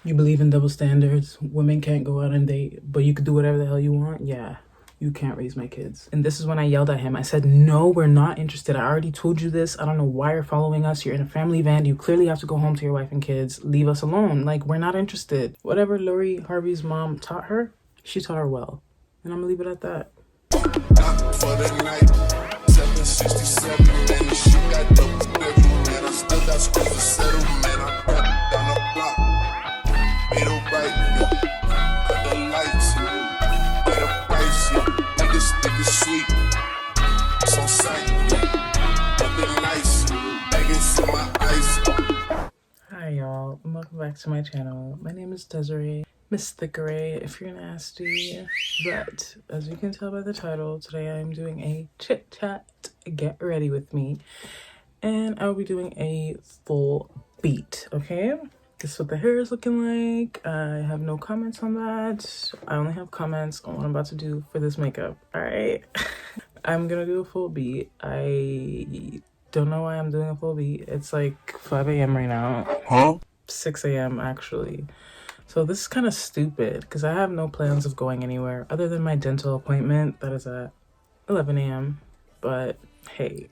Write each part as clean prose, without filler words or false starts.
You believe in double standards. Women can't go out and date, but you could do whatever the hell you want. Yeah, you can't raise my kids. And this is when I yelled at him. I said, no, we're not interested. I already told you this. I don't know why you're following us. You're in a family van. You clearly have to go home to your wife and kids. Leave us alone. Like, we're not interested. Whatever Lori Harvey's mom taught her, she taught her well. And I'm gonna leave it at that. For the night, 767, man, she got double bedroom, man. I still got school to settle, man. I got down the block, made a right, yeah. Cut the lights, yeah. Made a price, yeah. Niggas think it's sweet, it's on sight, yeah. Nothing nice, niggas in my eyes. Hi y'all, and welcome back to my channel. My name is Desiree, Miss Thickeray if you're nasty. But as you can tell by the title, today I am doing a chit chat, get ready with me. And I will be doing a full beat, okay? This is what the hair is looking like. I have no comments on that. I only have comments on what I'm about to do for this makeup, all right? I'm gonna do a full beat. I don't know why I'm doing a full beat. It's like 5 a.m. right now. Huh? 6 a.m. actually. So this is kind of stupid because I have no plans of going anywhere other than my dental appointment that is at 11 a.m. But hey,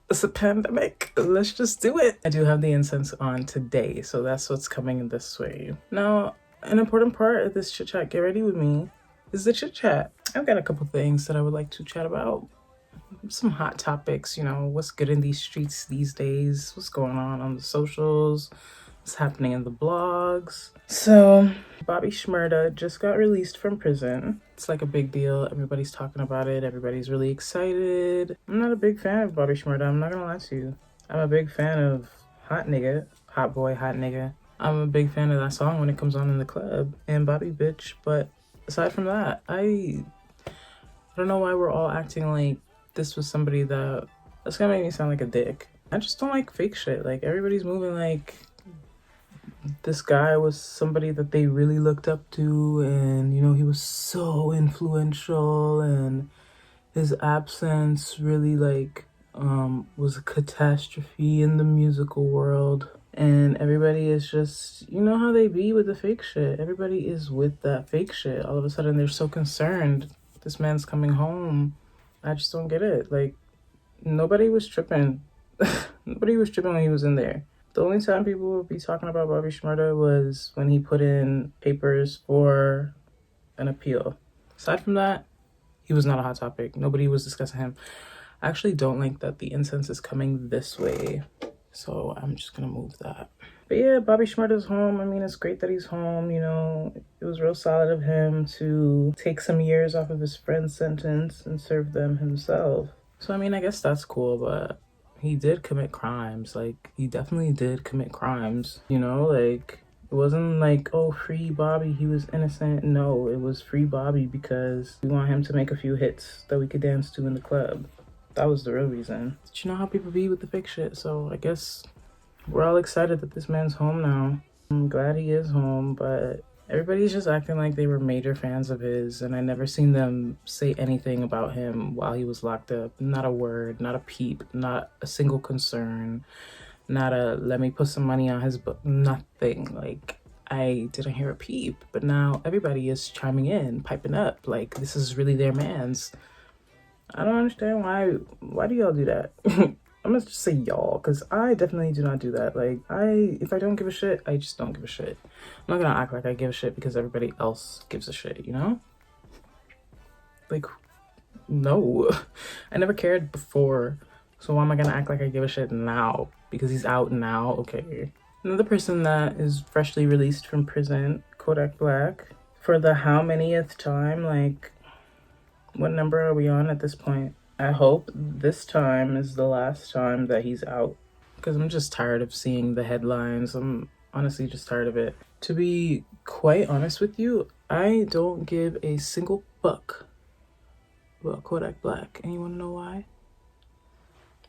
it's a pandemic. Let's just do it. I do have the incense on today, so that's what's coming this way. Now, an important part of this chit chat, get ready with me, is the chit chat. I've got a couple things that I would like to chat about. Some hot topics, you know, what's good in these streets these days, what's going on the socials, what's happening in the blogs. So Bobby Shmurda just got released from prison. It's like a big deal. Everybody's talking about it. Everybody's really excited. I'm not a big fan of Bobby Shmurda. I'm not gonna lie to you. I'm a big fan of Hot Nigga, Hot Boy, Hot Nigga. I'm a big fan of that song when it comes on in the club and Bobby Bitch. But aside from that, I don't know why we're all acting like this was somebody that's gonna make me sound like a dick. I just don't like fake shit. Like, everybody's moving like this guy was somebody that they really looked up to, and you know, he was so influential, and his absence really like was a catastrophe in the musical world. And everybody is just, you know how they be with the fake shit. Everybody is with that fake shit. All of a sudden they're so concerned this man's coming home. I just don't get it. Like, nobody was tripping. Nobody was tripping when he was in there. The only time people would be talking about Bobby Shmurda was when he put in papers for an appeal. Aside from that, he was not a hot topic. Nobody was discussing him. I actually don't like that the incense is coming this way, so I'm just gonna move that. But yeah, Bobby Shmurda's home. I mean, it's great that he's home, you know. It was real solid of him to take some years off of his friend's sentence and serve them himself. So, I mean, I guess that's cool, but he did commit crimes. Like, he definitely did commit crimes, you know? Like, it wasn't like, oh, free Bobby, he was innocent. No, it was free Bobby because we want him to make a few hits that we could dance to in the club. That was the real reason. But you know how people be with the fake shit, so I guess we're all excited that this man's home now. I'm glad he is home, but everybody's just acting like they were major fans of his, and I never seen them say anything about him while he was locked up. Not a word, not a peep, not a single concern, not a let me put some money on his book, nothing. Like, I didn't hear a peep, but now everybody is chiming in, piping up, like this is really their man's. I don't understand why do y'all do that? I'm gonna just say y'all, because I definitely do not do that. Like, if I don't give a shit, I just don't give a shit. I'm not gonna act like I give a shit because everybody else gives a shit, you know? Like, no. I never cared before, so why am I gonna act like I give a shit now? Because he's out now? Okay. Another person that is freshly released from prison, Kodak Black, for the how manyth time? Like, what number are we on at this point? I hope this time is the last time that he's out, because I'm just tired of seeing the headlines. I'm honestly just tired of it. To be quite honest with you, I don't give a single fuck about Kodak Black. And you wanna know why?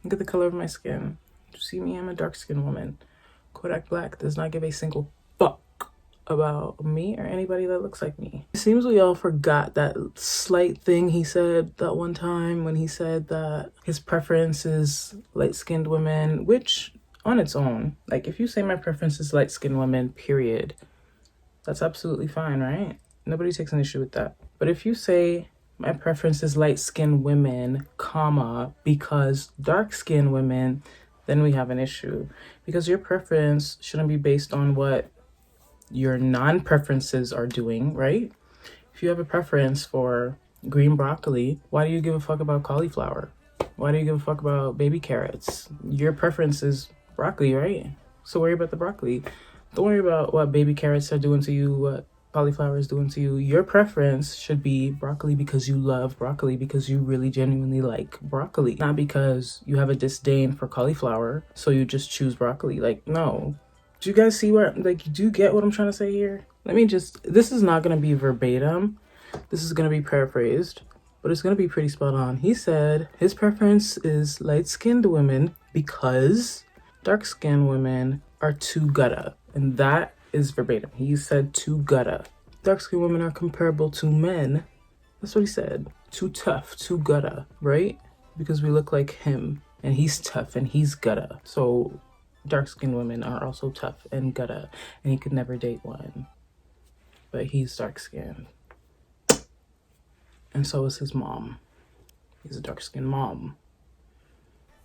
Look at the color of my skin. You see me, I'm a dark-skinned woman. Kodak Black does not give a single fuck about me or anybody that looks like me. It seems we all forgot that slight thing he said that one time when he said that his preference is light-skinned women, which on its own, like, if you say my preference is light-skinned women, period, That's absolutely fine, right? Nobody takes an issue with that. But if you say my preference is light-skinned women, comma, because dark-skinned women, then we have an issue. Because your preference shouldn't be based on what your non-preferences are doing, right? If you have a preference for green broccoli, why do you give a fuck about cauliflower? Why do you give a fuck about baby carrots? Your preference is broccoli, right? So worry about the broccoli. Don't worry about what baby carrots are doing to you, what cauliflower is doing to you. Your preference should be broccoli because you love broccoli, because you really genuinely like broccoli. Not because you have a disdain for cauliflower, so you just choose broccoli. Like, no. Do you guys see where, like, do you get what I'm trying to say here? This is not going to be verbatim. This is going to be paraphrased, but it's going to be pretty spot on. He said his preference is light-skinned women because dark-skinned women are too gutta. And that is verbatim. He said too gutta. Dark-skinned women are comparable to men. That's what he said. Too tough, too gutta, right? Because we look like him, and he's tough and he's gutta. So dark-skinned women are also tough and gutta, and he could never date one. But he's dark-skinned. And so is his mom. He's a dark-skinned mom.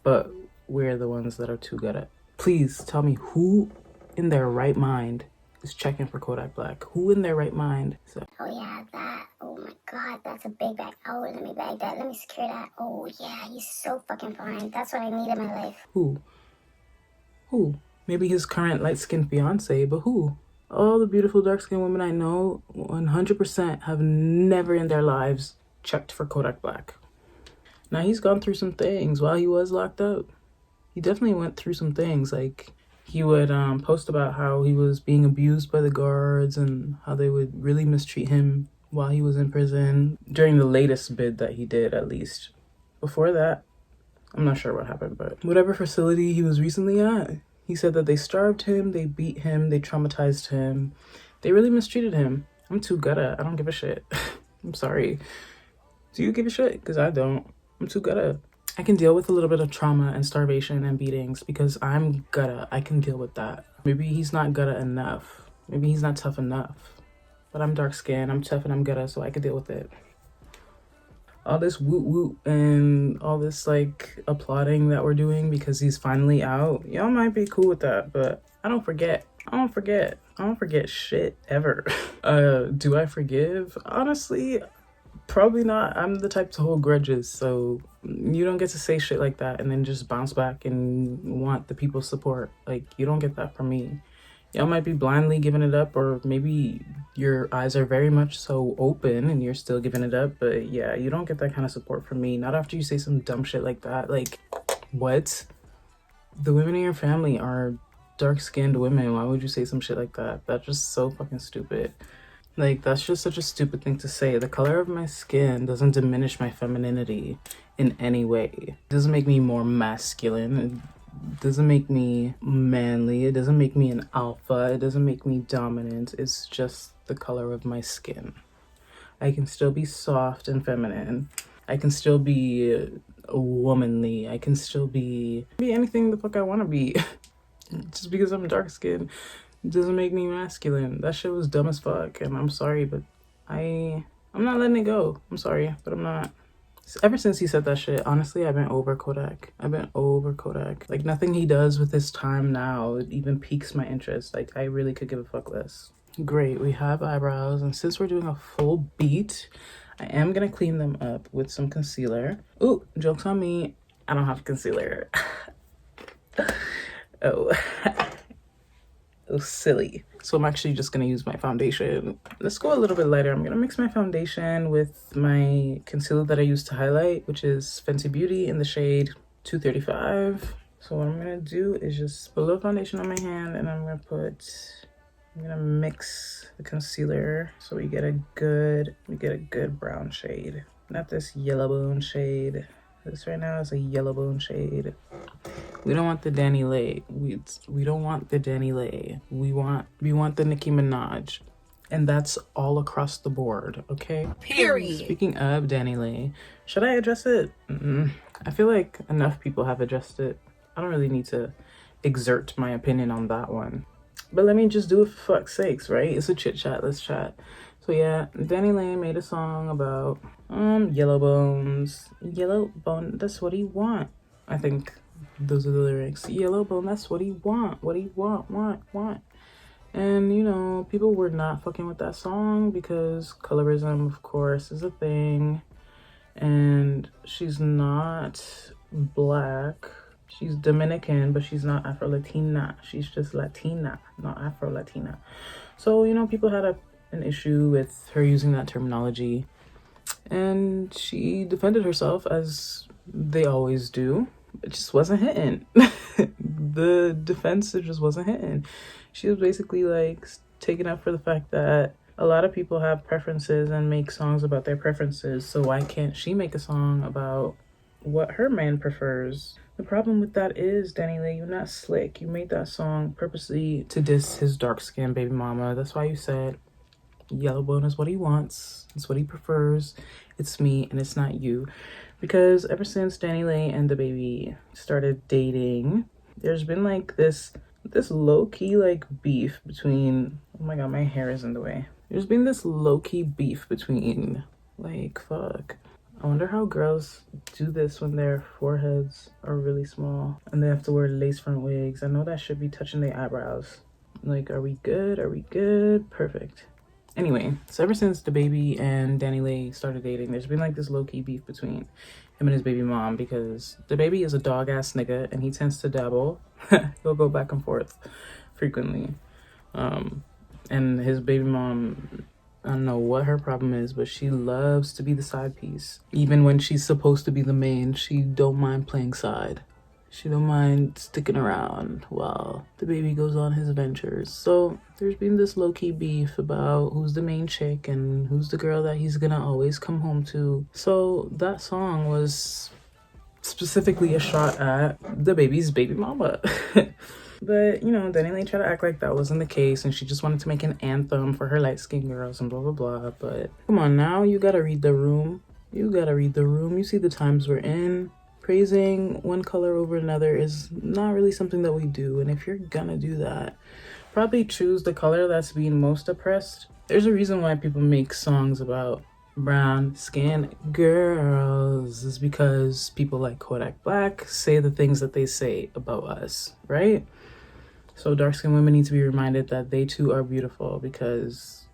But we're the ones that are too gutta. Please tell me who in their right mind is checking for Kodak Black. Who in their right mind? Oh yeah, that. Oh my god, that's a big bag. Oh, let me bag that. Let me secure that. Oh yeah, he's so fucking fine. That's what I need in my life. Who? Maybe his current light-skinned fiance, but who? All the beautiful dark-skinned women I know 100% have never in their lives checked for Kodak Black. Now, he's gone through some things while he was locked up. He definitely went through some things. Like, he would post about how he was being abused by the guards and how they would really mistreat him while he was in prison. During the latest bid that he did, at least. Before that, I'm not sure what happened, but whatever facility he was recently at, he said that they starved him, they beat him, they traumatized him. They really mistreated him. I'm too gutta. I don't give a shit. I'm sorry. Do you give a shit? Because I don't. I'm too gutta. I can deal with a little bit of trauma and starvation and beatings because I'm gutta. I can deal with that. Maybe he's not gutta enough. Maybe he's not tough enough. But I'm dark skinned, I'm tough, and I'm gutta, so I can deal with it. All this woot woot and all this like applauding that we're doing because he's finally out. Y'all might be cool with that, but I don't forget. I don't forget shit ever. Do I forgive? Honestly, probably not. I'm the type to hold grudges, so you don't get to say shit like that and then just bounce back and want the people's support. Like, you don't get that from me. Y'all might be blindly giving it up, or maybe your eyes are very much so open and you're still giving it up, but yeah, you don't get that kind of support from me. Not after you say some dumb shit like that. Like, what? The women in your family are dark-skinned women. Why would you say some shit like that? That's just so fucking stupid. Like, that's just such a stupid thing to say. The color of my skin doesn't diminish my femininity in any way. It doesn't make me more masculine. It doesn't make me manly. It doesn't make me an alpha. It doesn't make me dominant. It's just the color of my skin. I can still be soft and feminine. I can still be womanly. I can still be anything the fuck I want to be. Just because I'm dark skinned doesn't make me masculine. That shit was dumb as fuck, and I'm sorry, but I'm not letting it go. I'm sorry, but I'm not. Ever since he said that shit, honestly, I've been over Kodak. Like, nothing he does with his time now even piques my interest. Like, I really could give a fuck less. Great, we have eyebrows, and since we're doing a full beat, I am gonna clean them up with some concealer. Ooh, joke's on me, I don't have concealer. Oh. Oh, silly. So I'm actually just gonna use my foundation. Let's go a little bit lighter. I'm gonna mix my foundation with my concealer that I use to highlight, which is Fenty Beauty in the shade 235. So what I'm gonna do is just put a little foundation on my hand, and I'm gonna mix the concealer so we get a good brown shade. Not this yellow bone shade. This right now is a yellow bone shade. We don't want the Dani Leigh. We don't want the Dani Leigh. We want the Nicki Minaj. And that's all across the board, okay? Period. Speaking of Dani Leigh, should I address it? I feel like enough people have addressed it. I don't really need to exert my opinion on that one. But let me just do it for fuck's sakes, right? It's a chit chat, let's chat. So yeah, Dani Leigh made a song about yellow bones. Yellow bone, that's what he want. I think those are the lyrics. Yellow bone, that's what he want. What he want. And you know, people were not fucking with that song because colorism, of course, is a thing. And she's not black. She's Dominican, but she's not Afro-Latina. She's just Latina, not Afro-Latina. So, you know, people had an issue with her using that terminology. And she defended herself, as they always do. It just wasn't hitting. The defense, it just wasn't hitting. She was basically like taking up for the fact that a lot of people have preferences and make songs about their preferences. So why can't she make a song about what her man prefers? The problem with that is, Dani Leigh, you're not slick. You made that song purposely to diss his dark-skinned baby mama. That's why you said yellow bone is what he wants. It's what he prefers. It's me and it's not you. Because ever since Dani Leigh and the baby started dating, there's been like this low-key like beef between, oh my god, my hair is in the way. There's been this low-key beef between, like, fuck. I wonder how girls do this when their foreheads are really small and they have to wear lace front wigs. I know that should be touching their eyebrows. Like, are we good? Are we good? Perfect. Anyway, so ever since the baby and Dani Leigh started dating, there's been like this low-key beef between him and his baby mom because the baby is a dog-ass nigga and he tends to dabble. He'll go back and forth frequently. And his baby mom, I don't know what her problem is, but she loves to be the side piece. Even when she's supposed to be the main, she don't mind playing side. She don't mind sticking around while the baby goes on his adventures. So there's been this low-key beef about who's the main chick and who's the girl that he's gonna always come home to. So that song was specifically a shot at the baby's baby mama. But, you know, Dani Leigh tried to act like that wasn't the case and she just wanted to make an anthem for her light-skinned girls and blah, blah, blah. But come on now, you gotta read the room. You gotta read the room. You see the times we're in. Praising one color over another is not really something that we do. And if you're gonna do that, probably choose the color that's being most oppressed. There's a reason why people make songs about brown skin girls, is because people like Kodak Black say the things that they say about us, right? So dark-skinned women need to be reminded that they too are beautiful, because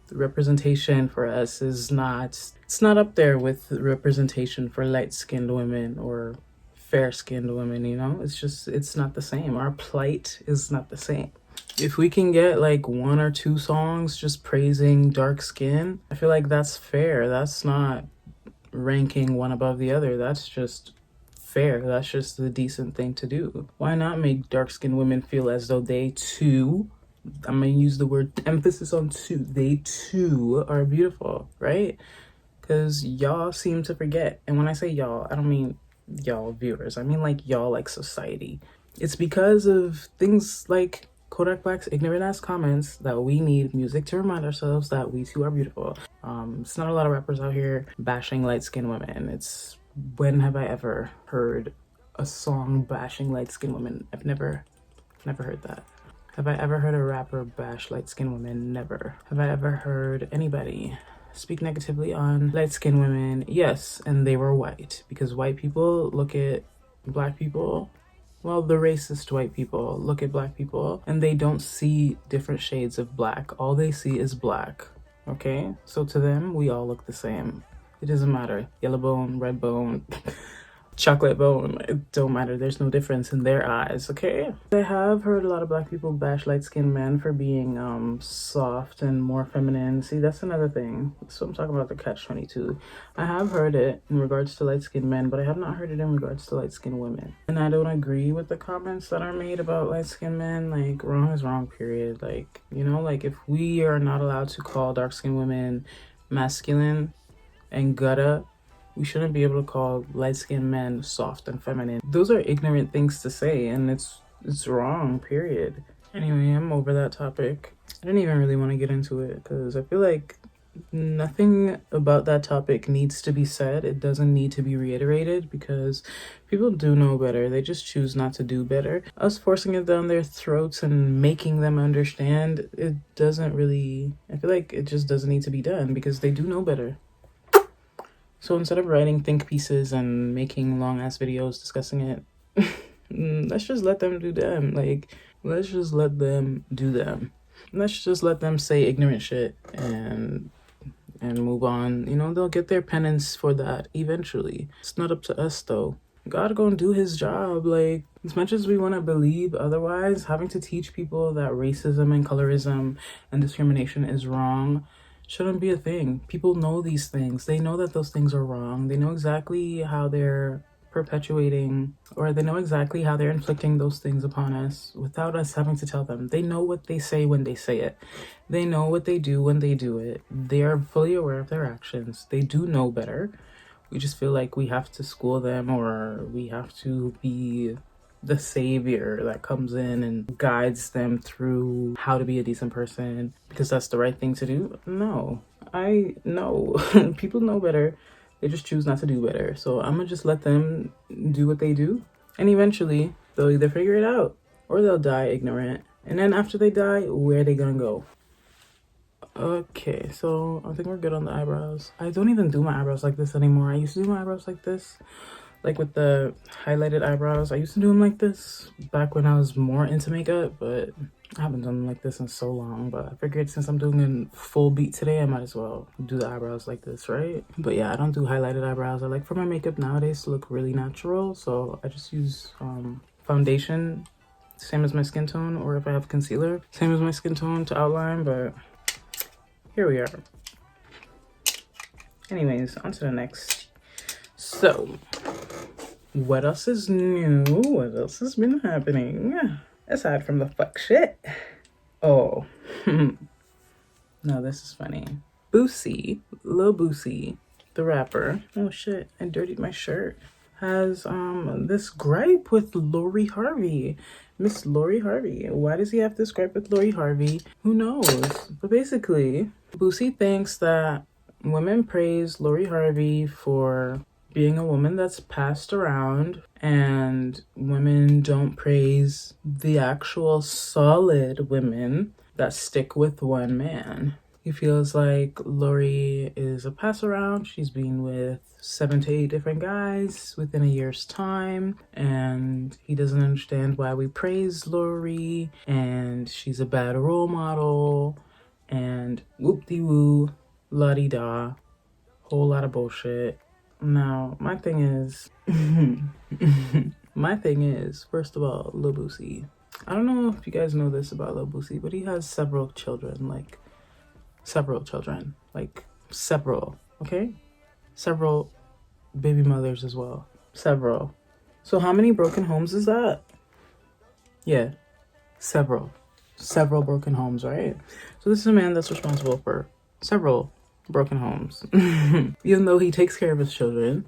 the representation for us is it's not up there with the representation for light-skinned women or fair-skinned women, you know? It's not the same. Our plight is not the same. If we can get like 1 or 2 songs just praising dark skin, I feel like that's fair. That's not ranking one above the other. That's just fair. That's just the decent thing to do. Why not make dark-skinned women feel as though they too, I'm gonna use the word emphasis on too, they too are beautiful, right? Because y'all seem to forget. And when I say y'all, I don't mean y'all viewers. I mean like y'all like society. It's because of things like Kodak Black's ignorant ass comments that we need music to remind ourselves that we too are beautiful. It's not a lot of rappers out here bashing light-skinned women. It's, when have I ever heard a song bashing light-skinned women? I've never heard that. Have I ever heard a rapper bash light-skinned women? Never. Have I ever heard anybody speak negatively on light-skinned women? Yes, and they were white, because white people look at black people, well, the racist white people look at black people and they don't see different shades of black. All they see is black, okay? So to them, we all look the same. It doesn't matter. Yellow bone, red bone, chocolate bone, it don't matter. There's no difference in their eyes, okay? I have heard a lot of black people bash light-skinned men for being soft and more feminine. See, that's another thing. So I'm talking about the catch-22. I have heard it in regards to light-skinned men, but I have not heard it in regards to light-skinned women. And I don't agree with the comments that are made about light-skinned men. Like, wrong is wrong, period. Like, you know, like if we are not allowed to call dark-skinned women masculine and gutta, we shouldn't be able to call light-skinned men soft and feminine. Those are ignorant things to say, and it's wrong, period. Anyway, I'm over that topic. I didn't even really want to get into it because I feel like Nothing about that topic needs to be said. It doesn't need to be reiterated because people do know better. They just choose not to do better. Us forcing it down their throats and making them understand, it doesn't really, I feel like it just doesn't need to be done because they do know better. So instead of writing think pieces and making long ass videos discussing it, let's just let them do them. Like, let's just let them do them. Let's just let them say ignorant shit and move on. You know, they'll get their penance for that eventually. It's not up to us though. God gonna do his job. Like, as much as we want to believe otherwise, having to teach people that racism and colorism and discrimination is wrong shouldn't be a thing. People know these things. They know that those things are wrong. They know exactly how they're perpetuating, or they know exactly how they're inflicting those things upon us without us having to tell them. They know what they say when they say it. They know what they do when they do it. They are fully aware of their actions. They do know better. We just feel like we have to school them, or we have to be the savior that comes in and guides them through how to be a decent person because that's the right thing to do. No, I know. People know better. They just choose not to do better. So I'm gonna just let them do what they do. And eventually they'll either figure it out or they'll die ignorant. And then after they die, where are they gonna go? Okay, so I think we're good on the eyebrows. I don't even do my eyebrows like this anymore. I used to do my eyebrows like this. Like with the highlighted eyebrows. I used to do them like this back when I was more into makeup, but I haven't done them like this in so long. But I figured since I'm doing a full beat today, I might as well do the eyebrows like this, right? But yeah, I don't do highlighted eyebrows. I like for my makeup nowadays to look really natural. So I just use foundation, same as my skin tone, or if I have concealer, same as my skin tone to outline, but here we are. Anyways, on to the next. So, what else is new? What else has been happening? Aside from the fuck shit. Oh. No, this is funny. Boosie, Lil Boosie, the rapper. Oh shit, I dirtied my shirt. Has this gripe with Lori Harvey. Miss Lori Harvey. Why does he have this gripe with Lori Harvey? Who knows? But basically, Boosie thinks that women praise Lori Harvey for being a woman that's passed around, and women don't praise the actual solid women that stick with one man. He feels like Lori is a pass around. She's been with 7 to 8 different guys within a year's time, and he doesn't understand why we praise Lori, and she's a bad role model, and whoop-de-woo, la-di-da, whole lot of bullshit. Now, my thing is, first of all, Lil Boosie. I don't know if you guys know this about Lil Boosie, but he has several children, okay? Several baby mothers as well. Several. So how many broken homes is that? Yeah, several broken homes, right? So this is a man that's responsible for several broken homes. Even though he takes care of his children,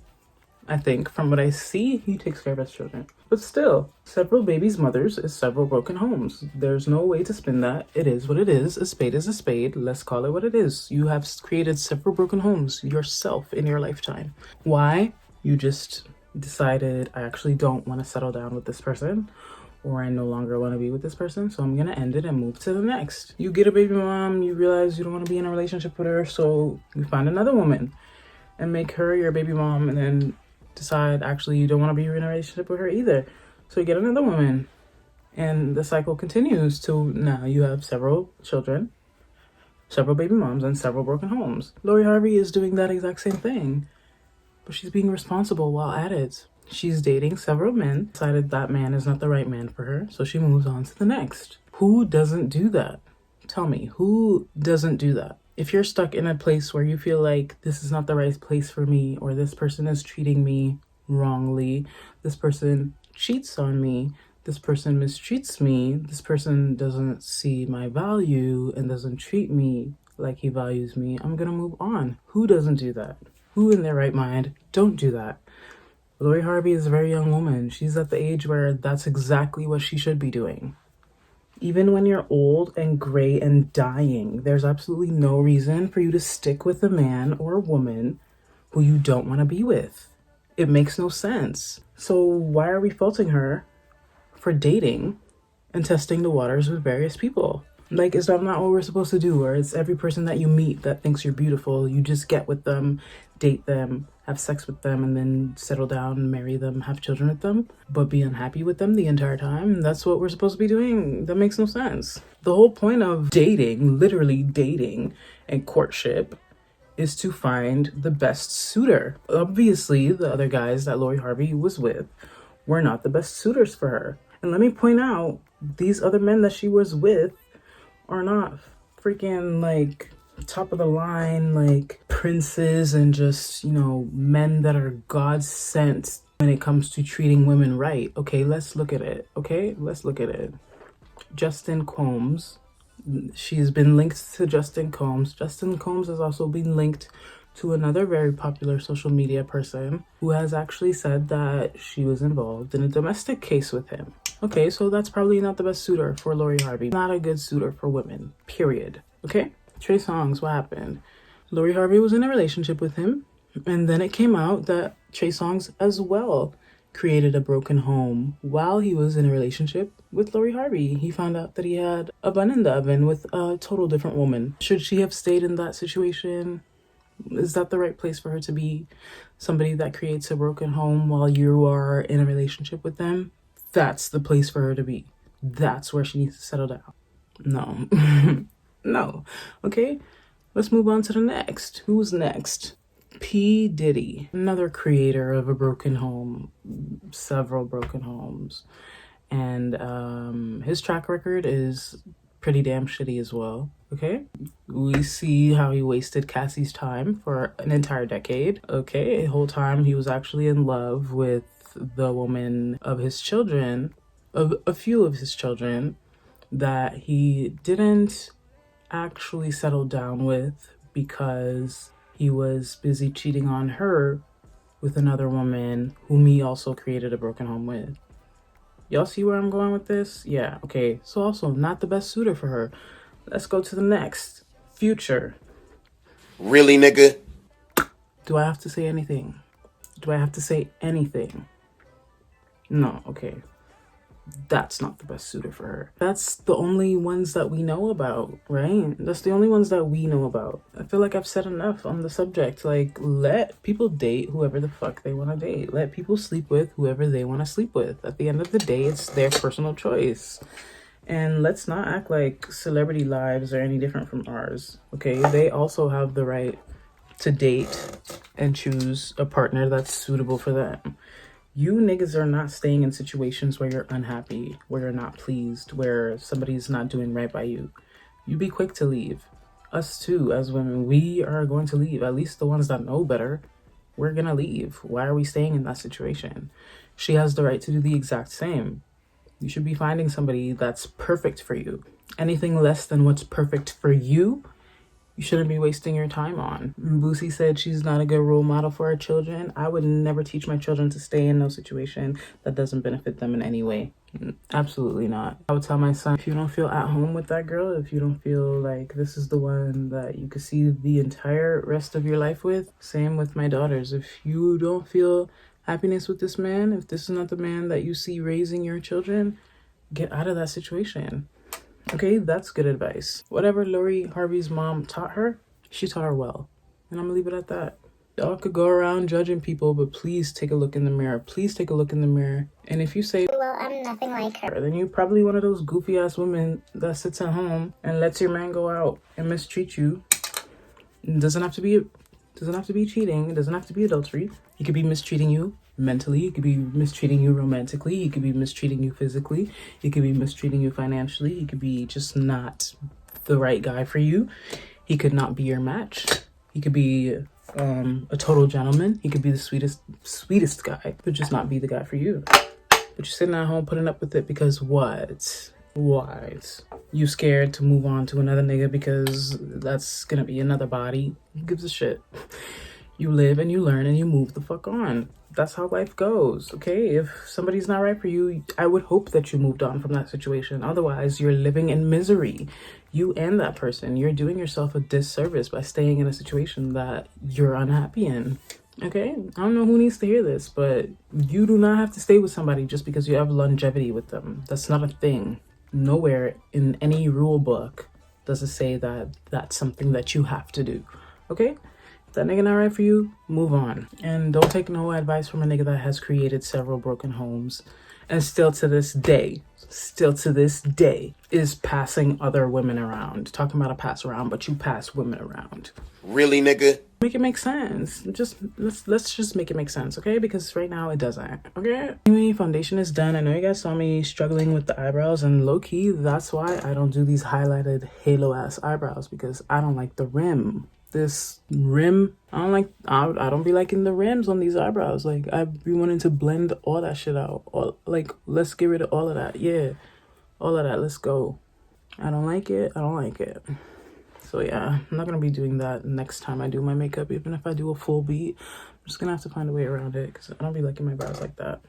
I think from what I see, he takes care of his children. But still, several babies' mothers is several broken homes. There's no way to spin that. It is what it is. A spade is a spade. Let's call it what it is. You have created several broken homes yourself in your lifetime. Why? You just decided, I actually don't want to settle down with this person, or I no longer want to be with this person, so I'm going to end it and move to the next. You get a baby mom, you realize you don't want to be in a relationship with her, so you find another woman and make her your baby mom, and then decide actually you don't want to be in a relationship with her either. So you get another woman, and the cycle continues till now you have several children, several baby moms, and several broken homes. Lori Harvey is doing that exact same thing, but she's being responsible while at it. She's dating several men, decided that man is not the right man for her, so she moves on to the next. Who doesn't do that? Tell me, who doesn't do that? If you're stuck in a place where you feel like this is not the right place for me, or this person is treating me wrongly, this person cheats on me, this person mistreats me, this person doesn't see my value and doesn't treat me like he values me, I'm gonna move on. Who doesn't do that? Who in their right mind don't do that? Lori Harvey is a very young woman. She's at the age where that's exactly what she should be doing. Even when you're old and gray and dying, there's absolutely no reason for you to stick with a man or a woman who you don't want to be with. It makes no sense. So why are we faulting her for dating and testing the waters with various people? Like, is that not what we're supposed to do? Or it's every person that you meet that thinks you're beautiful, you just get with them, date them, have sex with them, and then settle down, marry them, have children with them, but be unhappy with them the entire time? That's what we're supposed to be doing. That makes no sense. The whole point of dating, literally dating and courtship, is to find the best suitor. Obviously, the other guys that Lori Harvey was with were not the best suitors for her. And let me point out, these other men that she was with are not freaking like top of the line, like princes and just, you know, men that are God sent when it comes to treating women right. Okay, let's look at it. Okay, let's look at it. Justin Combs. She's been linked to Justin Combs. Justin Combs has also been linked to another very popular social media person who has actually said that she was involved in a domestic case with him. Okay, so that's probably not the best suitor for Lori Harvey. Not a good suitor for women, period. Okay? Trey Songz, what happened? Lori Harvey was in a relationship with him, and then it came out that Trey Songz as well created a broken home while he was in a relationship with Lori Harvey. He found out that he had a bun in the oven with a total different woman. Should she have stayed in that situation? Is that the right place for her to be? Somebody that creates a broken home while you are in a relationship with them? That's the place for her to be. That's where she needs to settle down. No. No. Okay, let's move on to the next. Who's next? P. Diddy, another creator of a broken home, several broken homes. And his track record is pretty damn shitty as well. Okay, we see how he wasted Cassie's time for an entire decade. Okay, the whole time he was actually in love with the woman of his children, of a few of his children, that he didn't actually settle down with because he was busy cheating on her with another woman whom he also created a broken home with. Y'all see where I'm going with this? Yeah, okay. So also not the best suitor for her. Let's go to the next. Future. Really, nigga? Do I have to say anything? Do I have to say anything? No, okay. That's not the best suitor for her. That's the only ones that we know about, right? That's the only ones that we know about. I feel like I've said enough on the subject. Like, let people date whoever the fuck they want to date. Let people sleep with whoever they want to sleep with. At the end of the day, it's their personal choice. And let's not act like celebrity lives are any different from ours, okay? They also have the right to date and choose a partner that's suitable for them. You niggas are not staying in situations where you're unhappy, where you're not pleased, where somebody's not doing right by you. You be quick to leave. Us too, as women, we are going to leave. At least the ones that know better, we're gonna leave. Why are we staying in that situation? She has the right to do the exact same. You should be finding somebody that's perfect for you. Anything less than what's perfect for you, you shouldn't be wasting your time on. Boosie said she's not a good role model for her children. I would never teach my children to stay in no situation that doesn't benefit them in any way. Absolutely not. I would tell my son, if you don't feel at home with that girl, if you don't feel like this is the one that you could see the entire rest of your life with, same with my daughters. If you don't feel happiness with this man, if this is not the man that you see raising your children, get out of that situation. Okay, that's good advice. Whatever Lori Harvey's mom taught her, she taught her well. And I'm gonna leave it at that. Y'all could go around judging people, but please take a look in the mirror. Please take a look in the mirror. And if you say, well, I'm nothing like her, then you're probably one of those goofy ass women that sits at home and lets your man go out and mistreat you. It doesn't have to be cheating. It doesn't have to be adultery. He could be mistreating you mentally. He could be mistreating you romantically. He could be mistreating you physically. He could be mistreating you financially. He could be just not the right guy for you. He could not be your match. He could be a total gentleman. He could be the sweetest guy, but just not be the guy for you. But you're sitting at home putting up with it because what? What? You scared to move on to another nigga because that's gonna be another body? Who gives a shit? You live and you learn and you move the fuck on. That's how life goes, okay? If somebody's not right for you, I would hope that you moved on from that situation. Otherwise, you're living in misery. You and that person, you're doing yourself a disservice by staying in a situation that you're unhappy in. Okay, I don't know who needs to hear this, but you do not have to stay with somebody just because you have longevity with them. That's not a thing. Nowhere in any rule book does it say that that's something that you have to do. Okay, if that nigga not right for you, move on. And don't take no advice from a nigga that has created several broken homes and still to this day is passing other women around. Talking about a pass around, but you pass women around. Really, nigga? Make it make sense. Let's just make it make sense, okay? Because right now it doesn't, okay? Anyway, foundation is done. I know you guys saw me struggling with the eyebrows, and low-key, that's why I don't do these highlighted halo-ass eyebrows, because I don't like the rim. This rim, I don't be liking the rims on these eyebrows. Like, I be wanting to blend all that shit out. Let's get rid of all of that. Yeah, all of that, let's go. I don't like it. So yeah, I'm not gonna be doing that next time I do my makeup. Even if I do a full beat, I'm just gonna have to find a way around it because I don't be liking my brows like that.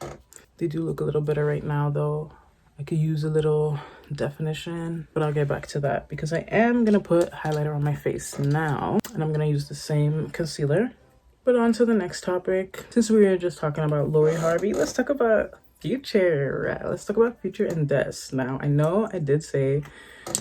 They do look a little better right now though. I could use a little definition, but I'll get back to that because I am gonna put highlighter on my face now, and I'm gonna use the same concealer. But on to the next topic. Since we were just talking about Lori Harvey, let's talk about Future. Let's talk about Future and Des. Now, I know I did say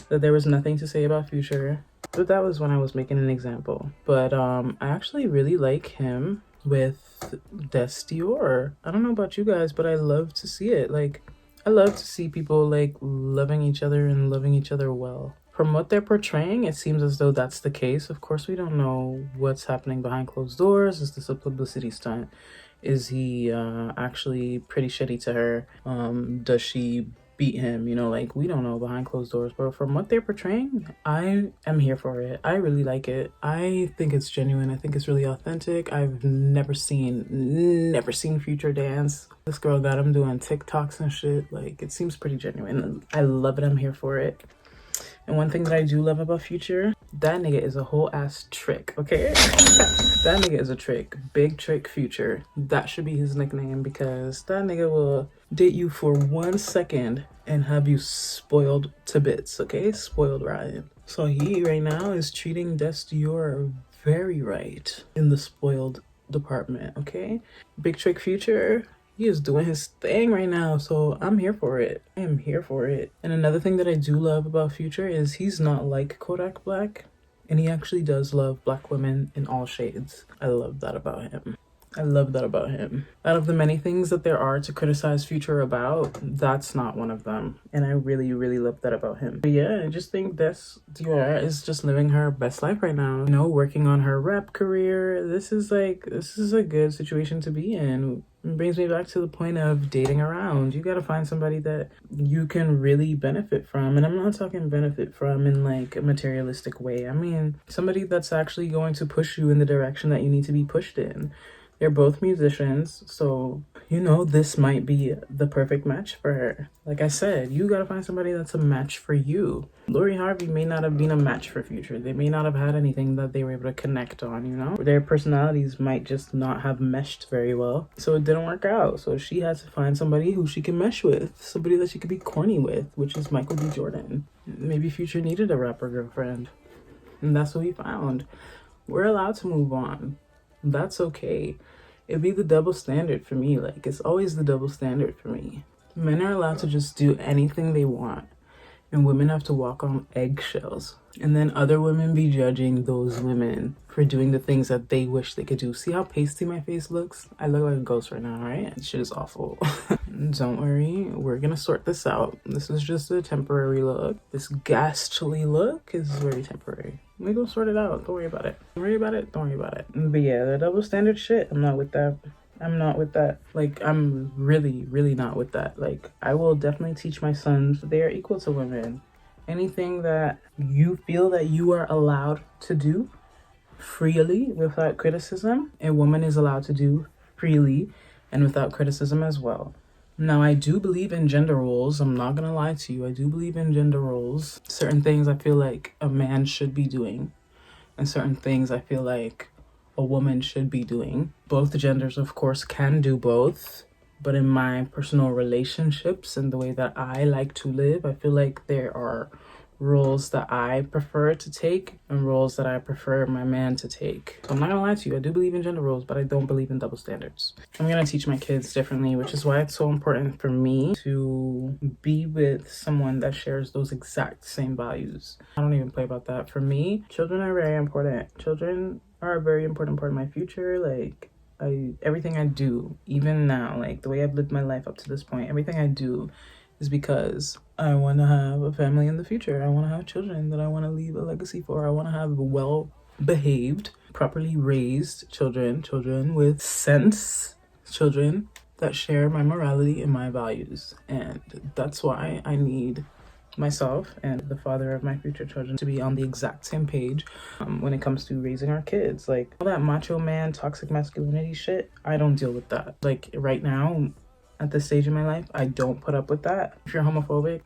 that there was nothing to say about Future, but that was when I was making an example. But I actually really like him with Des Dior. I don't know about you guys, but I love to see it. Like, I love to see people like loving each other and loving each other well. From what they're portraying, it seems as though that's the case. Of course, we don't know what's happening behind closed doors. Is this a publicity stunt? Is he actually pretty shitty to her? Does she beat him? You know, like, we don't know behind closed doors, but from what they're portraying, I am here for it. I really like it. I think it's genuine. I think it's really authentic. I've never seen Future dance. This girl got him doing TikToks and shit. Like, it seems pretty genuine. I love it. I'm here for it. And one thing that I do love about Future, that nigga is a whole ass trick, okay? That nigga is a trick. Big Trick Future. That should be his nickname because that nigga will date you for 1 second and have you spoiled to bits, okay? Spoiled rotten. So he right now is treating Des Dior very right in the spoiled department, okay? Big Trick Future, he is doing his thing right now, so I'm here for it. I am here for it. And another thing that I do love about Future is he's not like Kodak Black, and he actually does love black women in all shades. I love that about him. I love that about him. Out of the many things that there are to criticize Future about, that's not one of them. And I really, really love that about him. But yeah, I just think Des Dior is just living her best life right now. You know, working on her rap career. This is a good situation to be in. It brings me back to the point of dating around. You gotta find somebody that you can really benefit from. And I'm not talking benefit from in like a materialistic way. I mean, somebody that's actually going to push you in the direction that you need to be pushed in. They're both musicians, so, you know, this might be the perfect match for her. Like I said, you gotta find somebody that's a match for you. Lori Harvey may not have been a match for Future. They may not have had anything that they were able to connect on, you know? Their personalities might just not have meshed very well, so it didn't work out. So she had to find somebody who she can mesh with, somebody that she could be corny with, which is Michael B. Jordan. Maybe Future needed a rapper girlfriend, and that's what he found. We're allowed to move on. That's okay. It'd be the double standard for me. Like, it's always the double standard for me. Men are allowed to just do anything they want, and women have to walk on eggshells. And then other women be judging those women for doing the things that they wish they could do. See how pasty my face looks? I look like a ghost right now, right? This shit is awful. Don't worry, we're gonna sort this out. This is just a temporary look. This ghastly look is very temporary. We're gonna sort it out. Don't worry about it. Don't worry about it. Don't worry about it. But yeah, the double standard shit, I'm not with that. I'm not with that. Like, I'm really, really not with that. Like, I will definitely teach my sons they are equal to women. Anything that you feel that you are allowed to do freely without criticism, a woman is allowed to do freely and without criticism as well. Now, I do believe in gender roles. I'm not gonna lie to you. I do believe in gender roles. Certain things I feel like a man should be doing, and certain things I feel like a woman should be doing. Both genders, of course, can do both. But in my personal relationships and the way that I like to live, I feel like there are roles that I prefer to take and roles that I prefer my man to take. So I'm not gonna lie to you, I do believe in gender roles, but I don't believe in double standards. I'm gonna teach my kids differently, which is why it's so important for me to be with someone that shares those exact same values. I don't even play about that. For me, children are very important. Children are a very important part of my future. Like, everything I do, even now, like the way I've lived my life up to this point, everything I do is because I want to have a family in the future. I want to have children that I want to leave a legacy for. I want to have well-behaved, properly raised children with sense, children that share my morality and my values. And that's why I need myself and the father of my future children to be on the exact same page when it comes to raising our kids. Like, all that macho man, toxic masculinity shit, I don't deal with that. Like, right now, at this stage in my life, I don't put up with that. If you're homophobic,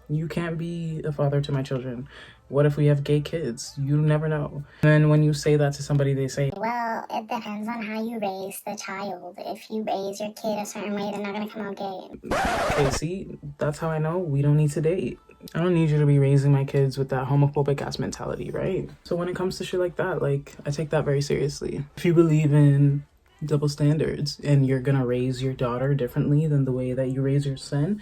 you can't be a father to my children. What if we have gay kids? You never know. And then when you say that to somebody, they say, well, it depends on how you raise the child. If you raise your kid a certain way, they're not gonna come out gay. Okay, see, that's how I know we don't need to date. I don't need you to be raising my kids with that homophobic ass mentality, right? So when it comes to shit like that, like, I take that very seriously. If you believe in double standards and you're gonna raise your daughter differently than the way that you raise your son,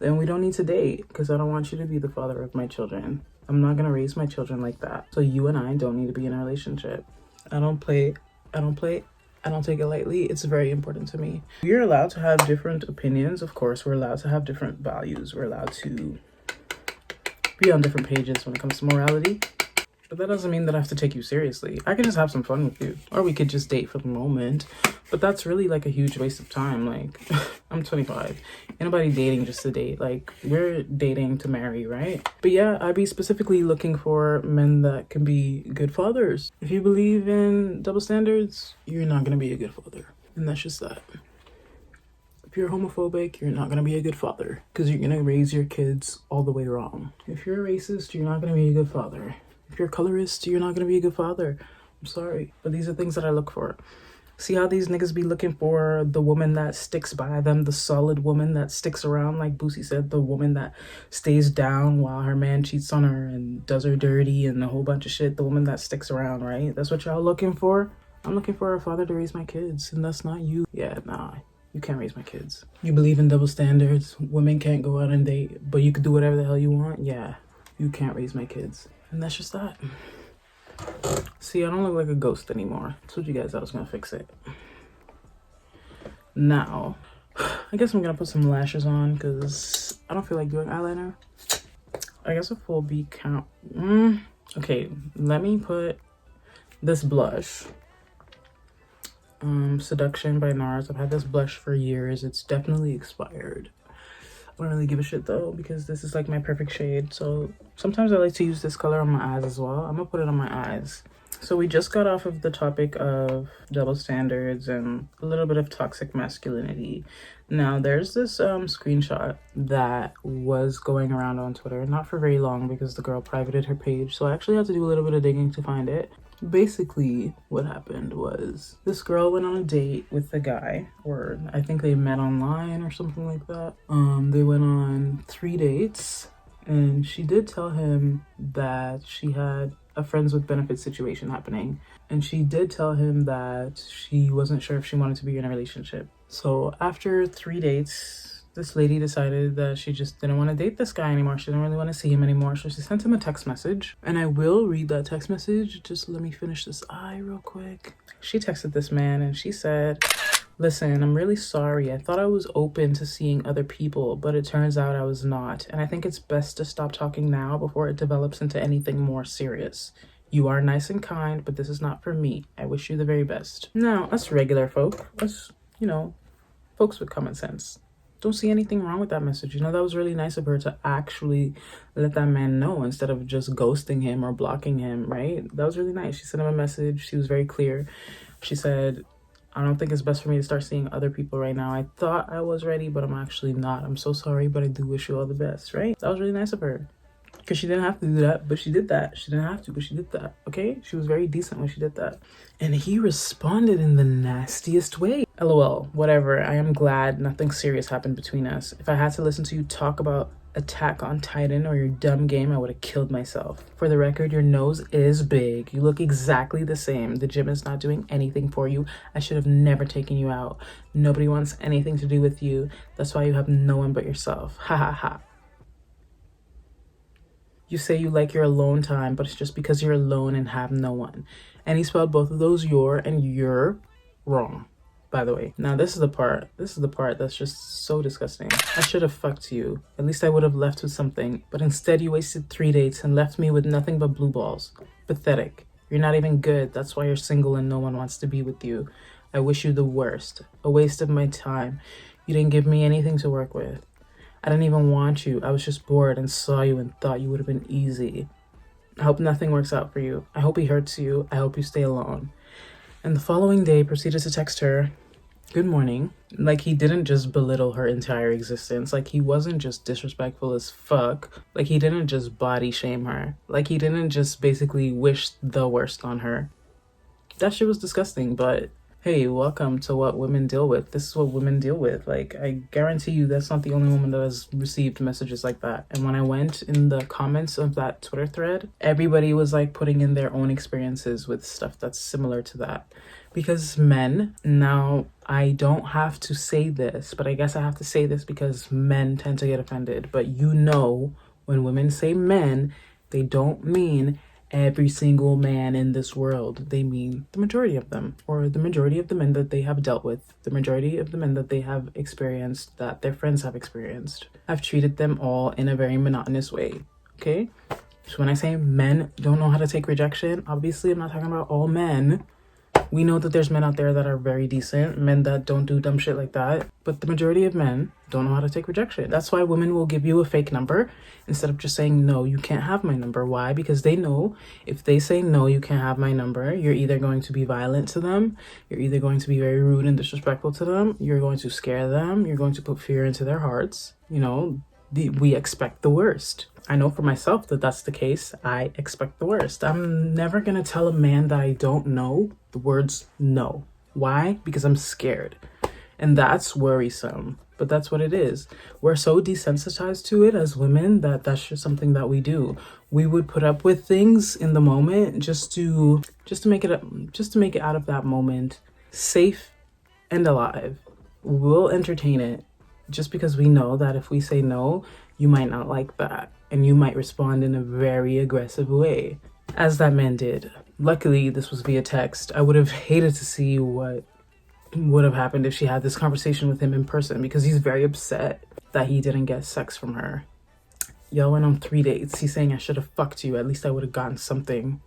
then we don't need to date, because I don't want you to be the father of my children. I'm not gonna raise my children like that. So you and I don't need to be in a relationship. I don't take it lightly. It's very important to me. We're allowed to have different opinions, of course. We're allowed to have different values. We're allowed to be on different pages when it comes to morality. But that doesn't mean that I have to take you seriously. I can just have some fun with you. Or we could just date for the moment. But that's really like a huge waste of time. Like, I'm 25. Ain't nobody dating just to date. Like, we're dating to marry, right? But yeah, I'd be specifically looking for men that can be good fathers. If you believe in double standards, you're not gonna be a good father. And that's just that. If you're homophobic, you're not gonna be a good father, because you're gonna raise your kids all the way wrong. If you're a racist, you're not gonna be a good father. If you're a colorist, you're not gonna be a good father. I'm sorry, but these are things that I look for. See how these niggas be looking for the woman that sticks by them, the solid woman that sticks around, like Boosie said, the woman that stays down while her man cheats on her and does her dirty and a whole bunch of shit, the woman that sticks around, right? That's what y'all looking for? I'm looking for a father to raise my kids, and that's not you. Yeah, nah. You can't raise my kids. You believe in double standards. Women can't go out and date, but you can do whatever the hell you want. Yeah, you can't raise my kids. And that's just that. See, I don't look like a ghost anymore. I told you guys I was gonna fix it. Now, I guess I'm gonna put some lashes on because I don't feel like doing eyeliner. I guess a full B count. Okay, let me put this blush. Seduction by NARS. I've had this blush for years. It's definitely expired. I don't really give a shit though, because this is like my perfect shade. So sometimes I like to use this color on my eyes as well. I'm gonna put it on my eyes. So we just got off of the topic of double standards and a little bit of toxic masculinity. Now there's this screenshot that was going around on Twitter, not for very long because the girl privated her page. So I actually had to do a little bit of digging to find it. Basically what happened was this girl went on a date with a guy, or I think they met online or something like that. They went on 3 dates, and she did tell him that she had a friends with benefits situation happening, and she did tell him that she wasn't sure if she wanted to be in a relationship. So after 3 dates, this lady decided that she just didn't want to date this guy anymore. She didn't really want to see him anymore. So she sent him a text message. And I will read that text message. Just let me finish this eye real quick. She texted this man and she said, "Listen, I'm really sorry. I thought I was open to seeing other people, but it turns out I was not. And I think it's best to stop talking now before it develops into anything more serious. You are nice and kind, but this is not for me. I wish you the very best." Now, us regular folk, us, folks with common sense, don't see anything wrong with that message. That was really nice of her to actually let that man know instead of just ghosting him or blocking him, right? That was really nice. She sent him a message. She was very clear. She said, "I don't think it's best for me to start seeing other people right now. I thought I was ready, but I'm actually not. I'm so sorry, but I do wish you all the best," right? That was really nice of her. Because she didn't have to do that, but she did that. She didn't have to, but she did that, okay? She was very decent when she did that. And he responded in the nastiest way. LOL, whatever. I am glad nothing serious happened between us. If I had to listen to you talk about Attack on Titan or your dumb game, I would have killed myself. For the record, your nose is big. You look exactly the same. The gym is not doing anything for you. I should have never taken you out. Nobody wants anything to do with you. That's why you have no one but yourself. Ha ha ha. You say you like your alone time, but it's just because you're alone and have no one. And he spelled both of those your and you're wrong, by the way. Now this is the part that's just so disgusting. I should have fucked you. At least I would have left with something, but instead you wasted 3 dates and left me with nothing but blue balls. Pathetic. You're not even good. That's why you're single and no one wants to be with you. I wish you the worst. A waste of my time. You didn't give me anything to work with. I didn't even want you. I was just bored and saw you and thought you would have been easy. I hope nothing works out for you. I hope he hurts you. I hope you stay alone. And the following day proceeded to text her, good morning. Like he didn't just belittle her entire existence. Like he wasn't just disrespectful as fuck. Like he didn't just body shame her. Like he didn't just basically wish the worst on her. That shit was disgusting, but hey, welcome to what women deal with. This is what women deal with. Like, I guarantee you that's not the only woman that has received messages like that. And when I went in the comments of that Twitter thread, everybody was like putting in their own experiences with stuff that's similar to that. Because men, now I don't have to say this, but I guess I have to say this because men tend to get offended. But you know, when women say men, they don't mean every single man in this world. They mean the majority of them, or the majority of the men that they have dealt with, the majority of the men that they have experienced, that their friends have experienced. I've treated them all in a very monotonous way, okay? So when I say men don't know how to take rejection, obviously I'm not talking about all men. We know that there's men out there that are very decent, men that don't do dumb shit like that, but the majority of men don't know how to take rejection. That's why women will give you a fake number instead of just saying, no, you can't have my number. Why? Because they know if they say, no, you can't have my number, you're either going to be violent to them, you're either going to be very rude and disrespectful to them, you're going to scare them, you're going to put fear into their hearts. You know, we expect the worst. I know for myself that that's the case. I expect the worst. I'm never going to tell a man that I don't know the words no. Why? Because I'm scared. And that's worrisome. But that's what it is. We're so desensitized to it as women that that's just something that we do. We would put up with things in the moment just to make it out of that moment safe and alive. We'll entertain it just because we know that if we say no, you might not like that. And you might respond in a very aggressive way, as that man did. Luckily, this was via text. I would have hated to see what would have happened if she had this conversation with him in person, because he's very upset that he didn't get sex from her. Y'all went on 3 dates. He's saying, I should have fucked you. At least I would have gotten something.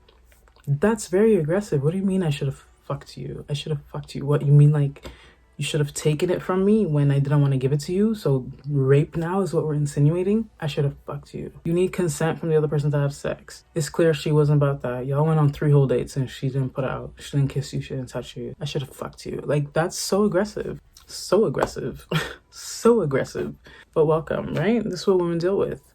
That's very aggressive. What do you mean I should have fucked you? I should have fucked you. What, you mean like you should have taken it from me when I didn't want to give it to you? So rape now is what we're insinuating? I should have fucked you. You need consent from the other person to have sex. It's clear she wasn't about that. Y'all went on 3 whole dates and she didn't put out. She didn't kiss you. She didn't touch you. I should have fucked you. Like, that's so aggressive. So aggressive. So aggressive. But welcome, right? This is what women deal with.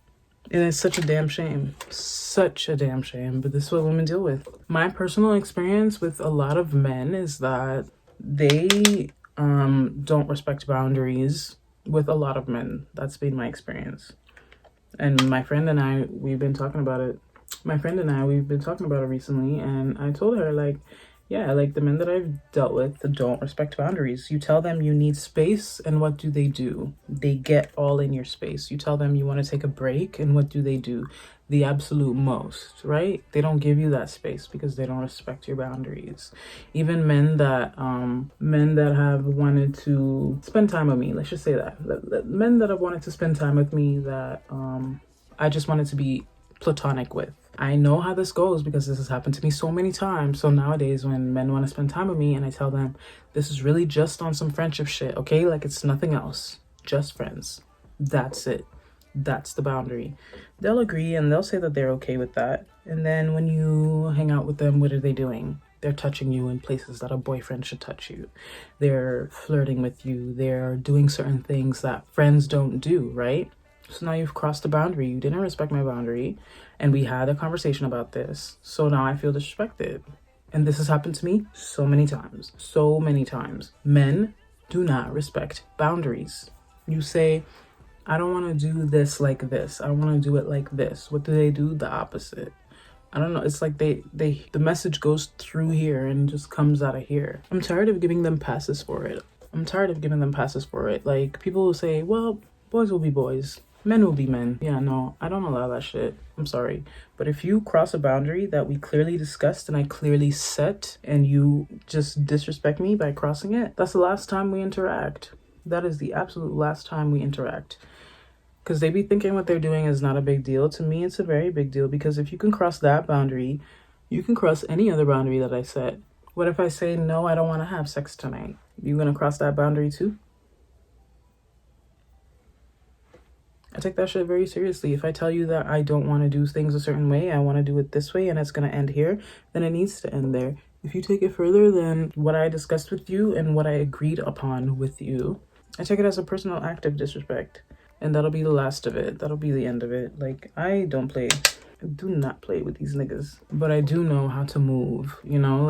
And it's such a damn shame. Such a damn shame. But this is what women deal with. My personal experience with a lot of men is that they don't respect boundaries with a lot of men. That's been my experience. And my friend and I, we've been talking about it. We've been talking about it recently. And I told her, like, yeah, like the men that I've dealt with don't respect boundaries. You tell them you need space, and what do? They get all in your space. You tell them you want to take a break, and what do? The absolute most, right? They don't give you that space because they don't respect your boundaries. Even men that have wanted to spend time with me, let's just say that. Men that have wanted to spend time with me that I just wanted to be platonic with. I know how this goes because this has happened to me so many times. So nowadays when men want to spend time with me and I tell them this is really just on some friendship shit, okay? Like it's nothing else, just friends. That's it. That's the boundary. They'll agree and they'll say that they're okay with that. And then when you hang out with them, what are they doing? They're touching you in places that a boyfriend should touch you. They're flirting with you. They're doing certain things that friends don't do, right? So now you've crossed the boundary. You didn't respect my boundary. And we had a conversation about this. So now I feel disrespected. And this has happened to me so many times. So many times. Men do not respect boundaries. You say, I don't want to do this like this. I don't want to do it like this. What do? The opposite. I don't know. It's like the message goes through here and just comes out of here. I'm tired of giving them passes for it. Like, people will say, well, boys will be boys. Men will be men. Yeah, no, I don't allow that shit. I'm sorry. But if you cross a boundary that we clearly discussed and I clearly set, and you just disrespect me by crossing it, that's the last time we interact. That is the absolute last time we interact. Because they be thinking what they're doing is not a big deal. To me, it's a very big deal, because if you can cross that boundary, you can cross any other boundary that I set. What if I say, no, I don't want to have sex tonight? You gonna cross that boundary too? I take that shit very seriously. If I tell you that I don't want to do things a certain way, I want to do it this way, and it's going to end here, then it needs to end there. If you take it further than what I discussed with you and what I agreed upon with you, I take it as a personal act of disrespect. And that'll be the last of it. That'll be the end of it. Like, I don't play. I do not play with these niggas. But I do know how to move, you know?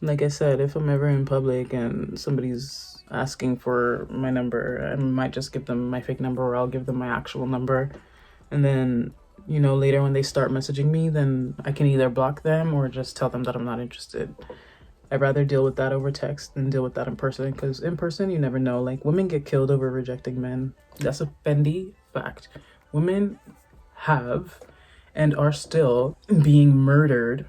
Like I said, if I'm ever in public and somebody's asking for my number, I might just give them my fake number, or I'll give them my actual number. And then, you know, later when they start messaging me, then I can either block them or just tell them that I'm not interested. I'd rather deal with that over text than deal with that in person, because in person, you never know. Like, women get killed over rejecting men. That's a Fendi fact. Women have and are still being murdered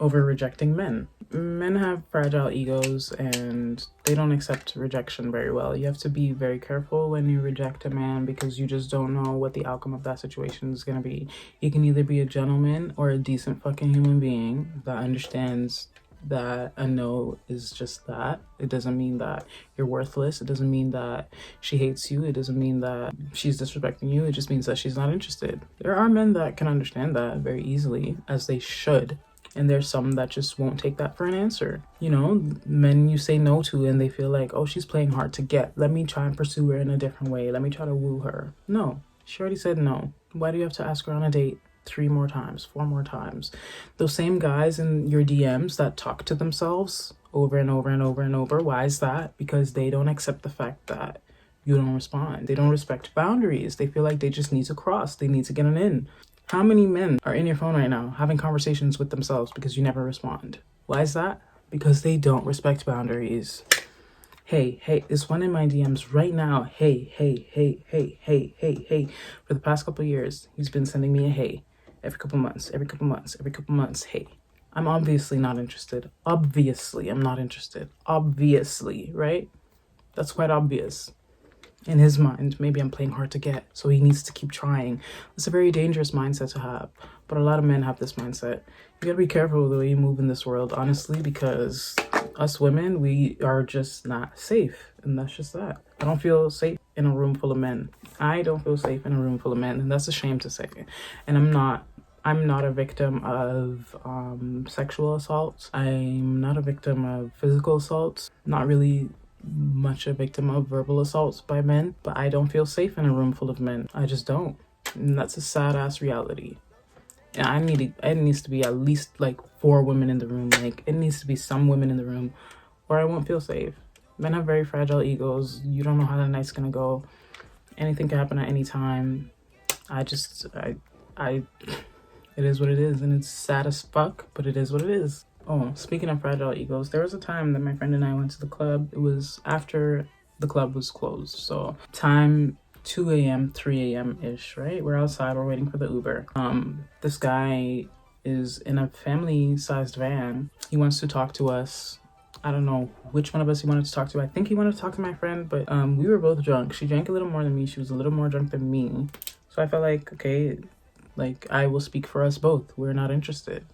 over rejecting men. Men have fragile egos and they don't accept rejection very well. You have to be very careful when you reject a man, because you just don't know what the outcome of that situation is going to be. You can either be a gentleman or a decent fucking human being that understands that a no is just that. It doesn't mean that you're worthless. It doesn't mean that she hates you. It doesn't mean that she's disrespecting you. It just means that she's not interested. There are men that can understand that very easily, as they should. And there's some that just won't take that for an answer. You know, men you say no to and they feel like, oh, she's playing hard to get. Let me try and pursue her in a different way. Let me try to woo her. No, she already said no. Why do you have to ask her on a date 3 more times, 4 more times? Those same guys in your DMs that talk to themselves over and over and over and over. Why is that? Because they don't accept the fact that you don't respond. They don't respect boundaries. They feel like they just need to cross. They need to get an in. How many men are in your phone right now having conversations with themselves because you never respond? Why is that? Because they don't respect boundaries. Hey, there's one in my DMs right now. Hey. For the past couple of years, he's been sending me a hey every couple months. Hey, I'm obviously not interested. Obviously, I'm not interested. Obviously, right? That's quite obvious. In his mind, maybe I'm playing hard to get, so he needs to keep trying. It's a very dangerous mindset to have, but a lot of men have this mindset. You gotta be careful with the way you move in this world, honestly, because us women, we are just not safe, and that's just that. I don't feel safe in a room full of men. And that's a shame to say. And I'm not a victim of sexual assault. I'm not a victim of physical assault. Not really much a victim of verbal assaults by men, but I don't feel safe in a room full of men. I just don't. And that's a sad ass reality. And it needs to be at least like 4 women in the room. Like, it needs to be some women in the room, or I won't feel safe. Men have very fragile egos. You don't know how the night's gonna go. Anything can happen at any time. It is what it is, and it's sad as fuck, but it is what it is. Oh, speaking of fragile egos, there was a time that my friend and I went to the club. It was after the club was closed. So time 2 a.m., 3 a.m.-ish, right? We're outside, we're waiting for the Uber. This guy is in a family-sized van. He wants to talk to us. I don't know which one of us he wanted to talk to. I think he wanted to talk to my friend, but we were both drunk. She drank a little more than me. She was a little more drunk than me. So I felt like, okay, like, I will speak for us both. We're not interested.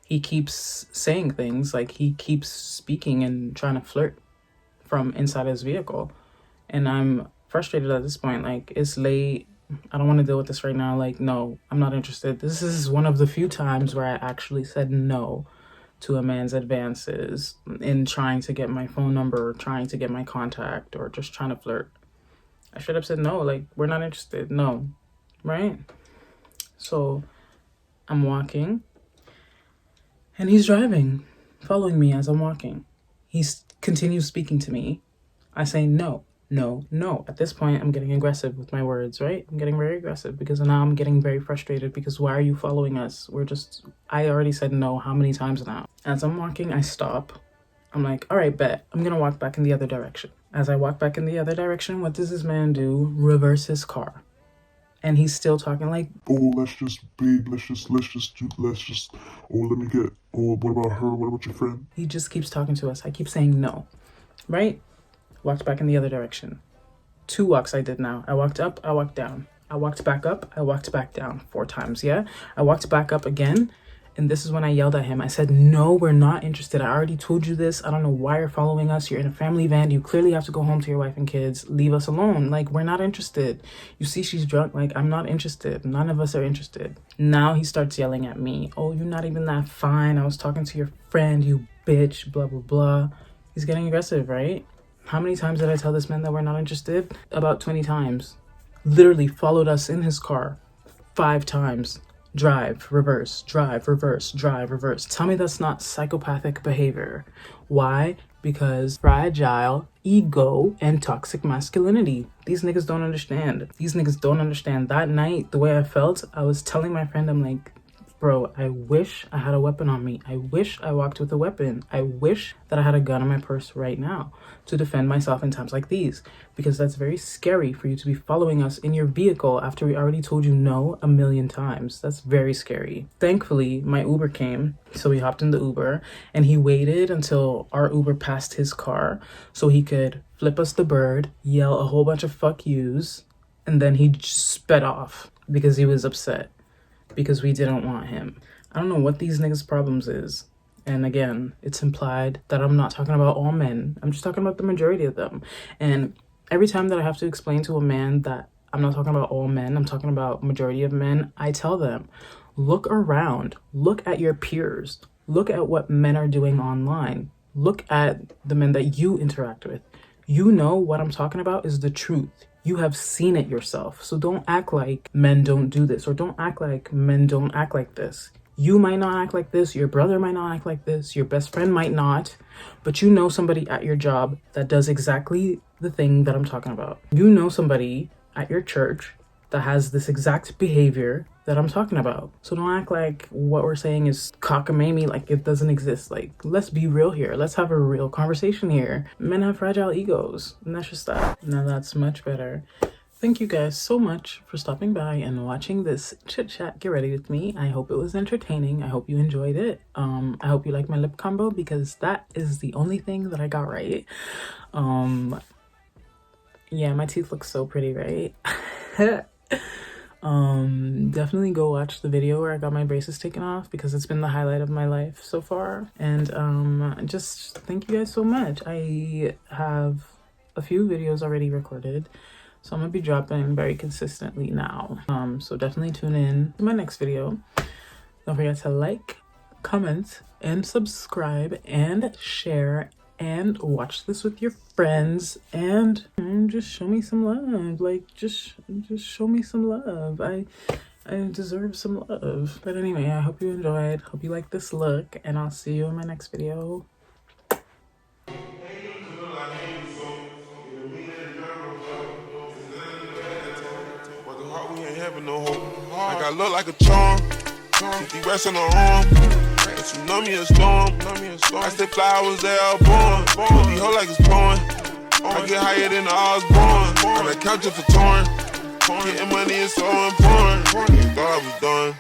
He keeps saying things, like he keeps speaking and trying to flirt from inside his vehicle. And I'm frustrated at this point. Like, it's late. I don't want to deal with this right now. Like, no, I'm not interested. This is one of the few times where I actually said no to a man's advances in trying to get my phone number, or trying to get my contact, or just trying to flirt. I should have said no, like, we're not interested. No, right? So I'm walking and he's driving, following me as I'm walking. He continues speaking to me. I say no, no, no. At this point, I'm getting aggressive with my words, right? I'm getting very aggressive because now I'm getting very frustrated because why are you following us? I already said no how many times now? As I'm walking, I stop. I'm like, all right, bet. I'm gonna walk back in the other direction. As I walk back in the other direction, what does this man do? Reverse his car. And he's still talking like, oh, let's just, babe, let's just, oh, let me get, oh, what about her? What about your friend? he just keeps talking to us. I keep saying no, right? Walked back in the other direction. 2 walks I did now. I walked up, I walked down. I walked back up, I walked back down 4 times, yeah? I walked back up again, and this is when I yelled at him. I said, no, we're not interested. I already told you this. I don't know why you're following us. You're in a family van. You clearly have to go home to your wife and kids. Leave us alone. Like, we're not interested. You see she's drunk. Like, I'm not interested. None of us are interested. Now he starts yelling at me. Oh, you're not even that fine. I was talking to your friend, you bitch, blah, blah, blah. He's getting aggressive, right? How many times did I tell this man that we're not interested? About 20 times. Literally followed us in his car 5 times. Drive, reverse, drive, reverse, drive, reverse. Tell me that's not psychopathic behavior. Why? Because fragile ego and toxic masculinity. These niggas don't understand. These niggas don't understand. That night, the way I felt, I was telling my friend, I'm like, bro, I wish I had a weapon on me. I wish I walked with a weapon. I wish that I had a gun in my purse right now to defend myself in times like these, because that's very scary for you to be following us in your vehicle after we already told you no 1,000,000 times. That's very scary. Thankfully, my Uber came, so we hopped in the Uber and he waited until our Uber passed his car so he could flip us the bird, yell a whole bunch of fuck yous, and then he just sped off because he was upset because we didn't want him. I don't know what these niggas' problems is. And again, it's implied that I'm not talking about all men. I'm just talking about the majority of them. And every time that I have to explain to a man that I'm not talking about all men, I'm talking about majority of men, I tell them, look around, look at your peers, look at what men are doing online, look at the men that you interact with. You know what I'm talking about is the truth. You have seen it yourself. So don't act like men don't do this, or don't act like men don't act like this. You might not act like this, your brother might not act like this, your best friend might not, but you know somebody at your job that does exactly the thing that I'm talking about. You know somebody at your church that has this exact behavior that I'm talking about. So don't act like what we're saying is cockamamie, like it doesn't exist. Like, let's be real here. Let's have a real conversation here. Men have fragile egos, and that's just that. Now that's much better. Thank you guys so much for stopping by and watching this chit chat get ready with me. I hope it was entertaining. I hope you enjoyed it. I hope you like my lip combo because that is the only thing that I got right. Yeah, my teeth look so pretty, right? Definitely go watch the video where I got my braces taken off because it's been the highlight of my life so far. And just thank you guys so much. I have a few videos already recorded, so I'm gonna be dropping very consistently now. So definitely tune in to my next video. Don't forget to like, comment, and subscribe, and share, and watch this with your friends, and just show me some love. Like, just show me some love. I deserve some love. But anyway, I hope you enjoyed. Hope you like this look, and I'll see you in my next video. Like I look like a charm, 50 rest on the arm. But you know me a storm. I stay flowers, they all born. Put these hoes like it's pouring. I get higher than the Osborne. On that couch if it's torn. Getting money is so important. Thought I was done.